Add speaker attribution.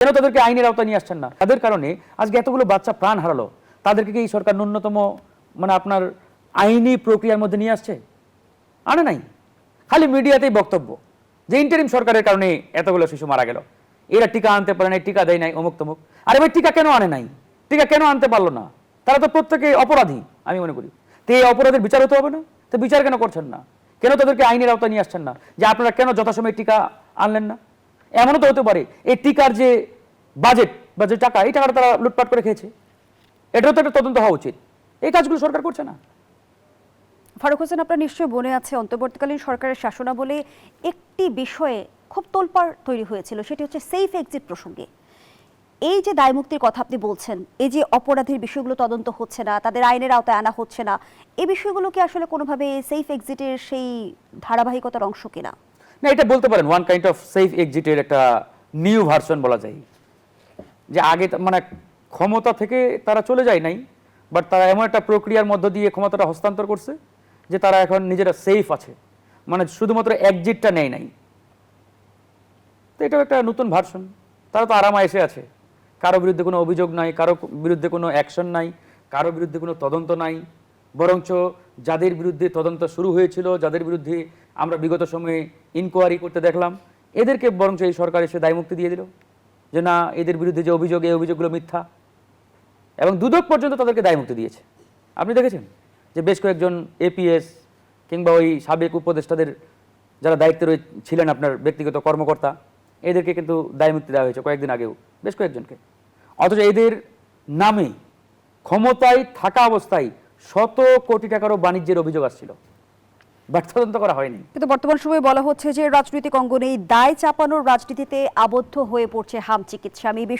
Speaker 1: কেন তাদেরকে আইনের আওতায় নিয়ে আসছেন না? তাদের কারণে আজকে এতগুলো বাচ্চা প্রাণ হারালো, তাদেরকে কি এই সরকার ন্যূনতম আপনার আইনি প্রক্রিয়ার মধ্যে নিয়ে আসছে? আনে নাই। খালি মিডিয়াতেই বক্তব্য যে ইন্টারিম সরকারের কারণে এতগুলো শিশু মারা গেল, এরা টিকা আনতে পারে নাই, টিকা দেয় নাই, অমুক তমুক। আরে ভাই, টিকা কেন আনে নাই? টিকা কেন আনতে পারলো না? তারা তো প্রত্যেকে অপরাধী আমি মনে করি। তো এই অপরাধের বিচার হতে হবে না? তো বিচার কেন করছেন না? কেন তাদেরকে আইনের আওতায় নিয়ে আসছেন না? যে আপনারা কেন যথাসময়ে টিকা আনলেন না? এমনও তো হতে পারে এই টিকার যে বাজেট বা যে টাকা, এই টাকাটা তারা লুটপাট করে খেয়েছে। এটাও তো একটা তদন্ত হওয়া উচিত। এই কাজগুলো সরকার করছে না।
Speaker 2: ফারুক হোসেন, আপনার নিশ্চয়ই মনে আছে অন্তর্বর্তীকালীন সরকারের শাসনামলে একটি বিষয়ে খুব তোলপাড় তৈরি হয়েছিল, সেটি হচ্ছে সেফ এক্সিট প্রসঙ্গে। এই যে দায়মুক্তির কথা আপনি বলছেন, এই যে অপরাধের বিষয়গুলো তদন্ত হচ্ছে না, তাদের আইনের আওতায় আনা হচ্ছে না, এই বিষয়গুলো কি আসলে কোনোভাবে সেফ এক্সিটের সেই ধারাবাহিকতার অংশ কিনা?
Speaker 1: না, এটা বলতে পারেন ওয়ান কাইন্ড অফ সেফ এক্সিটের একটা নিউ ভার্সন বলা যায়। যে আগে ক্ষমতা থেকে তারা চলে যায় নাই, বাট তারা এমন একটা প্রক্রিয়ার মধ্য দিয়ে ক্ষমতাটা হস্তান্তর করছে যে তারা এখন নিজেরা সেফ আছে, শুধুমাত্র এক্সিটটা নেয় নাই। তো এটাও একটা নতুন ভার্সন। তারা তো আরামে এসে আছে, কারো বিরুদ্ধে কোনো অভিযোগ নাই, কারো বিরুদ্ধে কোনো অ্যাকশন নাই, কারো বিরুদ্ধে কোনো তদন্ত নাই। বরঞ্চ যাদের বিরুদ্ধে তদন্ত শুরু হয়েছিল, যাদের বিরুদ্ধে আমরা বিগত সময়ে ইনকোয়ারি করতে দেখলাম, এদেরকে বরঞ্চ এই সরকার এসে দায়মুক্তি দিয়ে দিল যে না, এদের বিরুদ্ধে যে অভিযোগ, এই অভিযোগগুলো মিথ্যা। এবং দুদক পর্যন্ত তাদেরকে দায়মুক্তি দিয়েছে। আপনি দেখেছেন যে বেশ কয়েকজন এপিএস কিংবা ওই সাবেক উপদেষ্টাদের যারা দায়িত্বে ছিলেন, আপনার ব্যক্তিগত কর্মকর্তা, এদেরকে কিন্তু দায়মুক্তি দেওয়া হয়েছে কয়েকদিন আগেও, বেশ কয়েকজনকে। অথচ এদের নামে ক্ষমতায় থাকা অবস্থায় শত কোটি টাকারও বাণিজ্যের অভিযোগ আসছিল, বাট তদন্ত করা হয়নি।
Speaker 2: কিন্তু বর্তমান সময়ে বলা হচ্ছে যে রাজনৈতিক অঙ্গনে এই দায় চাপানোর রাজনীতিতে আবদ্ধ হয়ে পড়ছে হাম চিকিৎসা। আমি